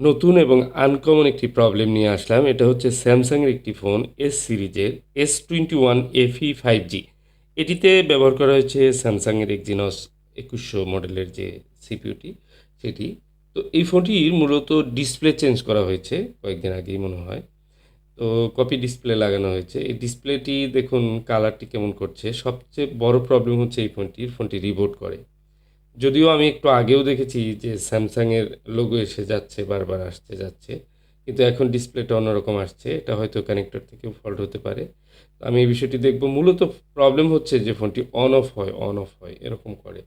নতুন এবং আনকমন একটি প্রবলেম নিয়ে আসলাম। এটা হচ্ছে স্যামসাংয়ের একটি ফোন এস সিরিজের S21 FE 5G। এটিতে ব্যবহার করা হয়েছে স্যামসাংয়ের Exynos 2100 মডেলের যে সিপিইউটি সেটি। তো এই ফোনটির মূলত ডিসপ্লে চেঞ্জ করা হয়েছে কয়েকদিন আগেই মনে হয়। তো কপি ডিসপ্লে লাগানো হয়েছে। এই ডিসপ্লেটি দেখুন কালারটি কেমন করছে। সবচেয়ে বড় প্রবলেম হচ্ছে এই ফোনটি রিবোট করে। যদিও আমি একটু আগেও দেখেছি যে স্যামসাংয়ের লোগো এসে যাচ্ছে, বারবার আসছে যাচ্ছে। কিন্তু এখন ডিসপ্লেটা অন্যরকম আসছে। এটা হয়তো কানেক্টর থেকেও ফল্ট হতে পারে। তো আমি এই বিষয়টি দেখব। মূলত প্রবলেম হচ্ছে যে ফোনটি অন অফ হয় এরকম করে।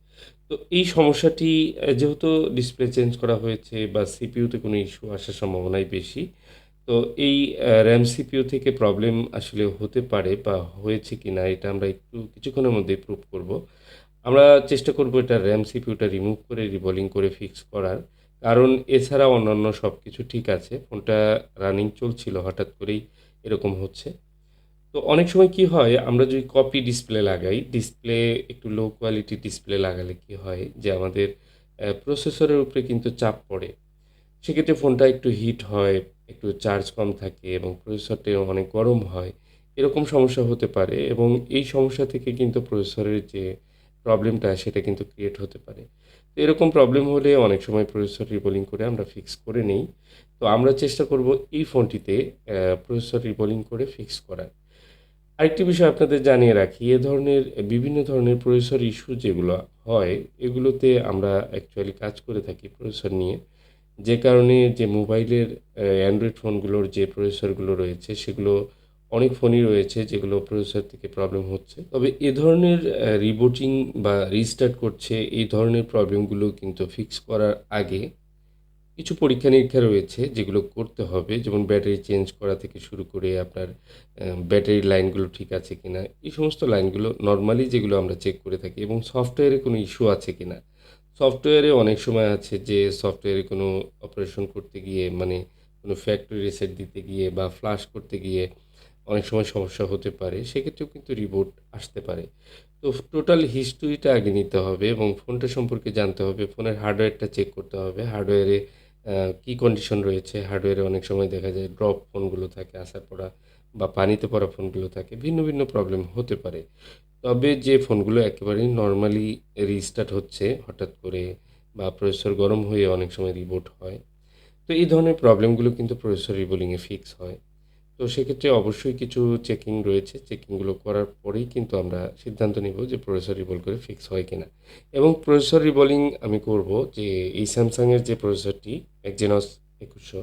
তো এই সমস্যাটি যেহেতু ডিসপ্লে চেঞ্জ করা হয়েছে বা সিপিইউতে কোনো ইস্যু আসার সম্ভাবনাই বেশি। তো এই RAM CPU থেকে প্রবলেম আসলে হতে পারে বা হয়েছে কিনা এটা আমরা একটু কিছুক্ষণের মধ্যেই প্রুভ করব। আমরা চেষ্টা করব এটা RAM CPU-টা রিমুভ করে রিবোলিং করে ফিক্স করার। কারণ এছাড়া অন্যান্য সবকিছু ঠিক আছে। ফোনটা রানিং চলছিল হঠাৎ করেই এরকম হচ্ছে। তো অনেক সময় কি হয় আমরা যদি কপি ডিসপ্লে লাগাই, ডিসপ্লে একটু লো কোয়ালিটি ডিসপ্লে লাগালে কি হয় যে আমাদের প্রসেসরের উপরে কিন্তু চাপ পড়ে। সেক্ষেত্রে ফোনটা একটু হিট হয়, একটু চার্জ কম থাকে এবং প্রসেসরটিও অনেক গরম হয়। এরকম সমস্যা হতে পারে এবং এই সমস্যা থেকে কিন্তু প্রসেসরের যে প্রবলেমটা সেটা কিন্তু ক্রিয়েট হতে পারে। তো এরকম প্রবলেম হলে অনেক সময় প্রসেসর রিবোলিং করে আমরা ফিক্স করে নেই। তো আমরা চেষ্টা করব এই ফোনটিতে প্রসেসর রিবোলিং করে ফিক্স করার। আরেকটি বিষয় আপনাদের জানিয়ে রাখি, এ ধরনের বিভিন্ন ধরনের প্রসেসর ইস্যু যেগুলো হয়, এগুলোতে আমরা অ্যাকচুয়ালি কাজ করে থাকি প্রসেসর নিয়ে। যে কারণে যে মোবাইলের অ্যান্ড্রয়েড ফোনগুলোর যে প্রসেসরগুলো রয়েছে সেগুলো অনেক ফোনই রয়েছে যেগুলো প্রসেসর থেকে প্রবলেম হচ্ছে। তবে এ ধরনের রিবুটিং বা রিস্টার্ট করছে এই ধরনের প্রবলেমগুলো কিন্তু ফিক্স করার আগে কিছু পরীক্ষা-নিরীক্ষা রয়েছে যেগুলো করতে হবে। যেমন ব্যাটারি চেঞ্জ করা থেকে শুরু করে আপনার ব্যাটারির লাইনগুলো ঠিক আছে কিনা? এই সমস্ত লাইনগুলো নরমালি যেগুলো আমরা চেক করে থাকি এবং সফটওয়্যারে কোনো ইস্যু আছে কিনা? সফটওয়্যারে অনেক সময় আছে যে সফটওয়্যারে কোনো অপারেশন করতে গিয়ে মানে কোনো ফ্যাক্টরি রিসেট দিতে গিয়ে বা ফ্লাশ করতে গিয়ে অনেক সময় সমস্যা হতে পারে। সেক্ষেত্রেও কিন্তু রিবোট আসতে পারে। তো টোটাল হিস্টরিটা আগে নিতে হবে এবং ফোনটা সম্পর্কে জানতে হবে। ফোনের হার্ডওয়্যারটা চেক করতে হবে। হার্ডওয়্যারে কি কন্ডিশন রয়েছে? হার্ডওয়্যারে অনেক সময় দেখা যায় ড্রপ ফোনগুলো থাকে, আছাড় পড়া বা পানিতে পড়া ফোনগুলো থাকে। ভিন্ন, ভিন্ন প্রবলেম হতে পারে। তবে যে ফোনগুলো একেবারেই নরমালি রিস্টার্ট হচ্ছে হঠাৎ করে বা প্রসেসর গরম হয়ে অনেক সময় রিবোট হয়। তো এই ধরনের প্রবলেমগুলো কিন্তু প্রসেসর রিবোলিংয়ে ফিক্স হয়। তো সেক্ষেত্রে অবশ্যই কিছু চেকিং রয়েছে। চেকিংগুলো করার পরেই কিন্তু আমরা সিদ্ধান্ত নিব যে প্রসেসর রিবোল করে ফিক্স হয় কিনা। এবং প্রসেসর রিবোলিং আমি করব যে এই স্যামসাংয়ের যে প্রসেসরটি Exynos 2100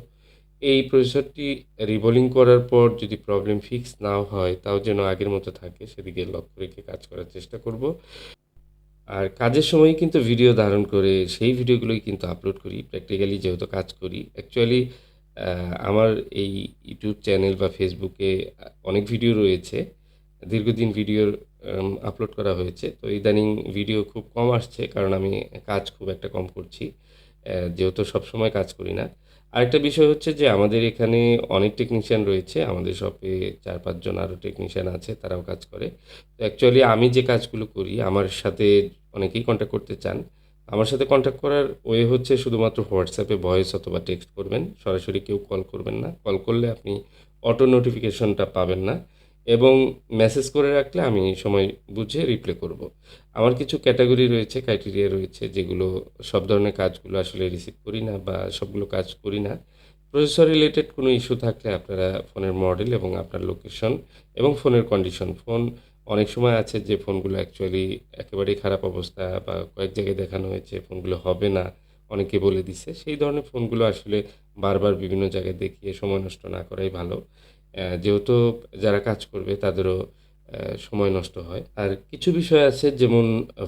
এই প্রসেসরটি রিবোলিং করার পর যদি প্রবলেম ফিক্স নাও হয় তাও যেন আগের মতো থাকে সেদিকে লক্ষ্য রেখে কাজ করার চেষ্টা করব। আর কাজের সময়ই কিন্তু ভিডিও ধারণ করে সেই ভিডিওগুলোই কিন্তু আপলোড করি। প্র্যাকটিক্যালি যেহেতু কাজ করি। অ্যাকচুয়ালি আমার এই ইউটিউব চ্যানেল বা ফেসবুকে অনেক ভিডিও রয়েছে। দীর্ঘদিন ভিডিওর আপলোড করা হয়েছে। তো ইদানিং ভিডিও খুব কম আসছে কারণ আমি কাজ খুব একটা কম করছি। যেহেতু সবসময় কাজ করি না। আরেকটা বিষয় হচ্ছে যে আমাদের এখানে অনেক টেকনিশিয়ান রয়েছে। আমাদের শপে ৪-৫ জন আরও টেকনিশিয়ান আছে, তারাও কাজ করে। তো অ্যাকচুয়ালি আমি যে কাজগুলো করি আমার সাথে অনেকেই কন্ট্যাক্ট করতে চান। আমার সাথে কন্ট্যাক্ট করার ওয়ে হচ্ছে শুধুমাত্র হোয়াটসঅ্যাপে ভয়েস অথবা টেক্সট করবেন। সরাসরি কেউ কল করবেন না। কল করলে আপনি অটো নোটিফিকেশনটা পাবেন না এবং মেসেজ করে রাখলে আমি সময় বুঝে রিপ্লাই করব। আমার কিছু ক্যাটেগরি রয়েছে, ক্রাইটেরিয়া রয়েছে যেগুলো সব ধরনের কাজগুলো আসলে রিসিভ করি না বা সবগুলো কাজ করি না। প্রসেসর রিলেটেড কোনো ইস্যু থাকলে আপনারা ফোনের মডেল এবং আপনার লোকেশন এবং ফোনের কন্ডিশন, ফোন অনেক সময় আছে যে ফোনগুলো অ্যাকচুয়ালি একেবারেই খারাপ অবস্থা বা কয়েক জায়গায় দেখানো হয়েছে ফোনগুলো হবে না, অনেকে বলে দিছে। সেই ধরনের ফোনগুলো আসলে বারবার বিভিন্ন জায়গায় দেখিয়ে সময় নষ্ট না করাই ভালো। যেহেতু যারা কাজ করবে তাদেরও সময় নষ্ট হয়। আর কিছু বিষয় আছে যেমন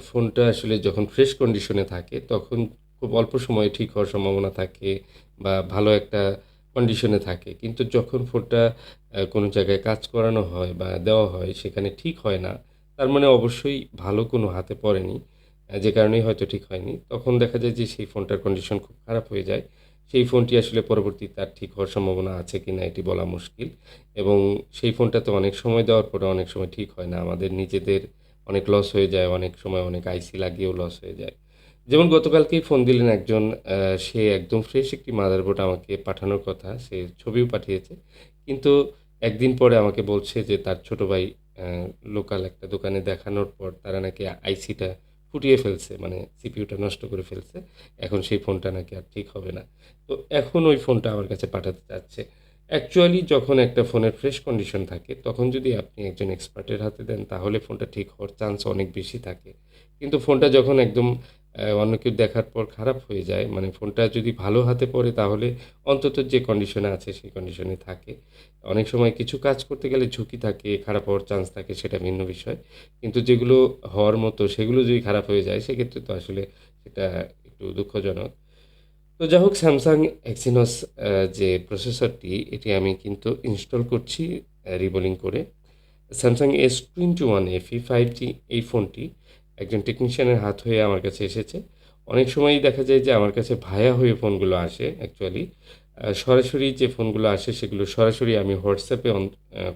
ফোনটা আসলে যখন ফ্রেশ কন্ডিশনে থাকে তখন খুব অল্প সময়ে ঠিক হওয়ার সম্ভাবনা থাকে বা ভালো একটা কন্ডিশনে থাকে। কিন্তু যখন ফোনটা কোনো জায়গায় কাজ করানো হয় বা দেওয়া হয় সেখানে ঠিক হয় না, তার মানে অবশ্যই ভালো কোনো হাতে পড়েনি। যে কারণেই হয়তো ঠিক হয়নি। তখন দেখা যায় যে সেই ফোনটার কন্ডিশন খুব খারাপ হয়ে যায়। সেই ফোনটি আসলে পরবর্তীতে আর ঠিক হওয়ার সম্ভাবনা আছে কিনা এটি বলা মুশকিল। এবং সেই ফোনটাতে অনেক সময় দেওয়ার পরে অনেক সময় ঠিক হয় না। আমাদের নিজেদের অনেক লস হয়ে যায়, অনেক সময় অনেক আইসি লাগিয়েও লস হয়ে যায়। যেমন গতকালকেই ফোন দিলেন একজন, সে একদম ফ্রেশ একটি মাদারবোর্ড আমাকে পাঠানোর কথা। সে ছবিও পাঠিয়েছে। কিন্তু একদিন পরে আমাকে বলছে যে তার ছোট ভাই অ্যা লোকাল একটা দোকানে দেখানোর পর তারা নাকি আইসিটা ফুটিয়ে ফেলছে। মানে সিপিইউটা নষ্ট করে ফেলছে। এখন সেই ফোনটা নাকি আর ঠিক হবে না। তো এখন ওই ফোনটা আমার কাছে পাঠাতে চাচ্ছে। অ্যাকচুয়ালি যখন একটা ফোনের ফ্রেশ কন্ডিশন থাকে, তখন যদি আপনি একজন এক্সপার্টের হাতে দেন তাহলে ফোনটা ঠিক হওয়ার চান্স অনেক বেশি থাকে। কিন্তু ফোনটা যখন একদম অন্য কেউ দেখার পর খারাপ হয়ে যায়, মানে ফোনটা যদি ভালো হাতে পড়ে তাহলে অন্তত যে কন্ডিশনে আছে সেই কন্ডিশনে থাকে। অনেক সময় কিছু কাজ করতে গেলে ঝুঁকি থাকে, খারাপ হওয়ার চান্স থাকে সেটা ভিন্ন বিষয়। কিন্তু যেগুলো হওয়ার মতো সেগুলো যদি খারাপ হয়ে যায় সেক্ষেত্রে তো আসলে সেটা একটু দুঃখজনক। তো যাই হোক Samsung Exynos যে প্রসেসরটি এটি আমি কিন্তু ইনস্টল করছি রিবোলিং করে। Samsung S21 FE 5G এই ফোনটি একজন টেকনিশিয়ানের হাত হয়ে আমার কাছে এসেছে। অনেক সময়ই দেখা যায় যে আমার কাছে ভায়া হয়ে ফোনগুলো আসে অ্যাকচুয়ালি। সরাসরি যে ফোনগুলো আসে সেগুলো সরাসরি আমি WhatsApp এ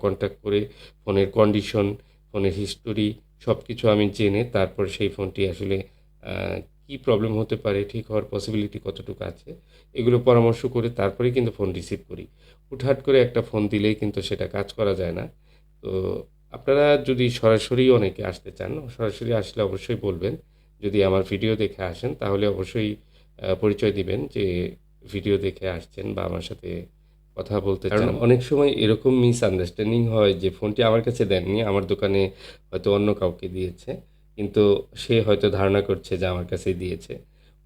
কনট্যাক্ট করে ফোনের কন্ডিশন, ফোনের হিস্টোরি সবকিছু আমি জেনে তারপর সেই ফোনটি আসলে আ কি প্রবলেম হতে পারে, ঠিক হওয়ার পসিবিলিটি কতটুকু আছে, এগুলো পরামর্শ করে তারপরেই কিন্তু ফোন রিসিভ করি। হুটহাট করে একটা ফোন দিলেই কিন্তু সেটা কাজ করা যায় না। তো আপনারা যদি সরাসরি অনেকে আসতে চান, সরাসরি আসলে অবশ্যই বলবেন। যদি আমার ভিডিও দেখে আসেন তাহলে অবশ্যই পরিচয় দিবেন যে ভিডিও দেখে আসছেন বা আমার সাথে কথা বলতে কারণ চান। অনেক সময় এরকম মিসআন্ডারস্ট্যান্ডিং হয় যে ফোনটি আমার কাছে দেননি, আমার দোকানে হয়তো অন্য কাউকে দিয়েছে। কিন্তু সে হয়তো ধারণা করছে যে আমার কাছেই দিয়েছে।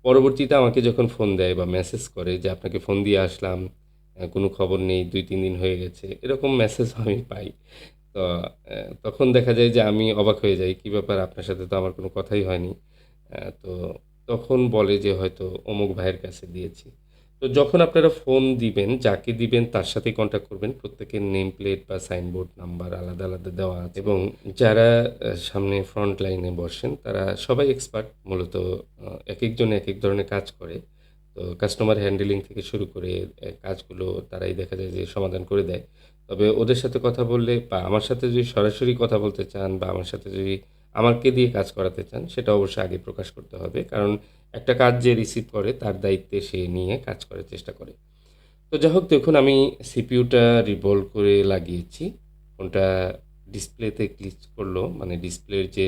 পরবর্তীতে আমাকে যখন ফোন দেয় বা মেসেজ করে যে আপনাকে ফোন দিয়ে আসলাম, কোনো খবর নেই, ২-৩ দিন হয়ে গেছে। এরকম মেসেজও আমি পাই। তো তখন দেখা যায় যে আমি অবাক হয়ে যাই। "কি ব্যাপার? আপনার সাথে তো আমার কোনো কথাই হয়নি।" তো তখন বলে যে হয়তো অমুক ভাইয়ের কাছে দিয়েছি। তো যখন আপনারা ফোন দিবেন, যাকে দিবেন তার সাথেই কন্টাক্ট করবেন। প্রত্যেকের নেম প্লেট বা সাইনবোর্ড নাম্বার আলাদা, আলাদা দেওয়া আছে এবং যারা সামনে ফ্রন্ট লাইনে বসেন তারা সবাই এক্সপার্ট। মূলত একেকজন একেক ধরনের কাজ করে। তো কাস্টমার হ্যান্ডেলিং থেকে শুরু করে কাজগুলো তারাই দেখা যায় যে সমাধান করে দেয়। তবে ওদের সাথে কথা বললে বা আমার সাথে যদি সরাসরি কথা বলতে চান বা আমার সাথে যদি আমাকে দিয়ে কাজ করাতে চান, সেটা অবশ্যই আগে প্রকাশ করতে হবে। কারণ একটা কাজ যে রিসিভ করে তার দায়িত্বে সে নিয়ে কাজ করার চেষ্টা করে। তো যাই হোক দেখুন আমি সিপিইউটা রিভলভ করে লাগিয়েছি। ফোনটা ডিসপ্লেতে ক্লিক করলো, মানে ডিসপ্লের যে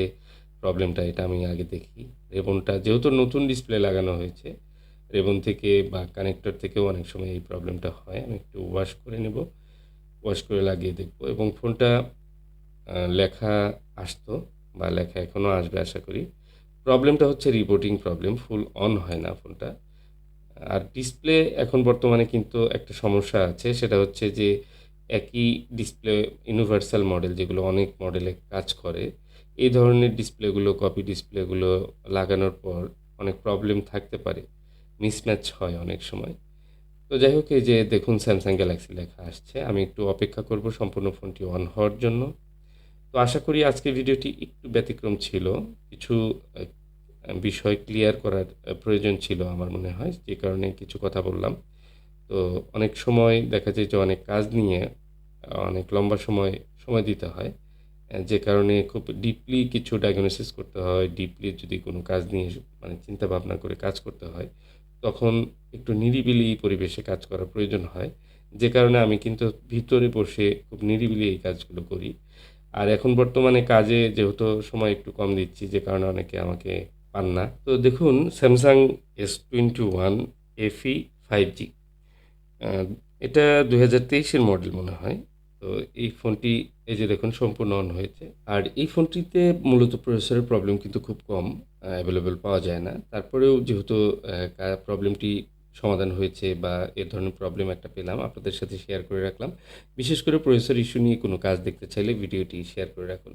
প্রবলেমটা এটা আমি আগে দেখি। রেবনটা যেহেতু নতুন ডিসপ্লে লাগানো হয়েছে, রেবন থেকে বা কানেক্টর থেকেও অনেক সময় এই প্রবলেমটা হয়। আমি একটু ওয়াশ করে নেব। ওয়াশ করে লাগিয়ে দেখব এবং ফোনটা লেখা আসতো বা লেখা এখনও আসবে আশা করি। প্রবলেমটা হচ্ছে রিবোটিং প্রবলেম। ফুল অন হয় না ফোনটা। আর ডিসপ্লে এখন বর্তমানে কিন্তু একটা সমস্যা আছে। সেটা হচ্ছে যে একই ডিসপ্লে ইউনিভার্সাল মডেল যেগুলো অনেক মডেলে কাজ করে, এই ধরনের ডিসপ্লেগুলো কপি ডিসপ্লেগুলো লাগানোর পর অনেক প্রবলেম থাকতে পারে। মিসম্যাচ হয় অনেক সময়। তো যাই হোক এই যে দেখুন Samsung Galaxy লেখা আসছে। আমি একটু অপেক্ষা করব সম্পূর্ণ ফোনটি অন হওয়ার জন্য। তো আশা করি আজকের ভিডিওটি একটু ব্যতিক্রম ছিল। কিছু আ বিষয় ক্লিয়ার করার প্রয়োজন ছিল আমার মনে হয়। যে কারণে কিছু কথা বললাম। তো অনেক সময় দেখা যায় যে অনেক কাজ নিয়ে অনেক লম্বা সময় দিতে হয়। যে কারণে খুব ডিপলি কিছু ডায়াগনোসিস করতে হয়। ডিপলি যদি কোনো কাজ নিয়ে মানে চিন্তা ভাবনা করে কাজ করতে হয়, তখন একটু নিরিবিলি পরিবেশে কাজ করার প্রয়োজন হয়। যে কারণে আমি কিন্তু ভিতরে বসে খুব নিরিবিলি এই কাজগুলো করি। আর এখন বর্তমানে কাজে যেহেতু সময় একটু কম দিচ্ছি যে কারণে অনেকে আমাকে পান না। তো দেখুন Samsung S21 FE 5G আ এটা ২০২৩ এর মডেল মনে হয়। তো এই ফোনটি এই যে দেখুন সম্পূর্ণ অন হয়েছে। আর এই ফোনটিতে মূলত প্রসেসরের প্রবলেম কিন্তু খুব কম এভেইলেবল পাওয়া যায় না। তারপরেও যেহেতু প্রবলেমটি সমাধান হয়েছে বা এ ধরনের প্রবলেম একটা পেলাম আপনাদের সাথে শেয়ার করে রাখলাম। বিশেষ করে প্রসেসর ইস্যু নিয়ে কোনো কাজ দেখতে চাইলে ভিডিওটি শেয়ার করে রাখুন।